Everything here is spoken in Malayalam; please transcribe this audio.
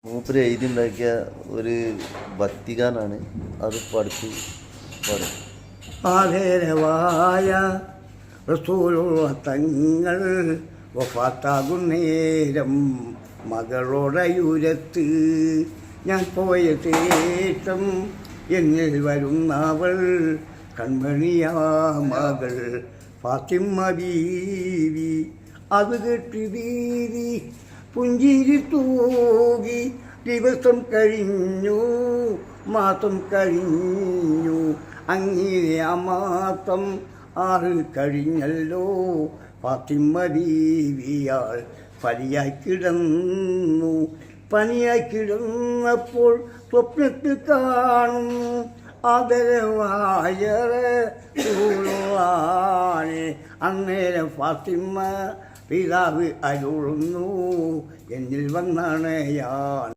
മൂപ്പര് എഴുതിണ്ടാക്കിയ ഒരു ഭക്തിഗാനാണ് അത് പഠിച്ചു പാടും. ആദരവായ റസൂലുള്ള തങ്ങൾ വഫാത്താകുന്നേരം മകളുടെയുരത്ത് ഞാൻ പോയ ശേഷം എന്നിൽ വരുന്നവൾ കൺമണിയാ മകൾ ഫാത്തിമ ബീവി. അത് കെട്ടി ബീവി പുഞ്ചിരി തൂകി. ദിവസം കഴിഞ്ഞു, മാസം കഴിഞ്ഞു, അങ്ങനെ ആ മാസം 6 കഴിഞ്ഞല്ലോ. ഫാത്തിമ ബീവിയാൾ പനിയായി കിടന്നു. പനിയായി കിടന്നപ്പോൾ സ്വപ്നത്തിൽ കാണുന്നു ആദരവായ റസൂലുള്ളാഹി. അന്നേരം ഫാത്തിമ പിതാവ് അരുളുന്നു, എന്നിൽ വന്നാണ് ഞാൻ.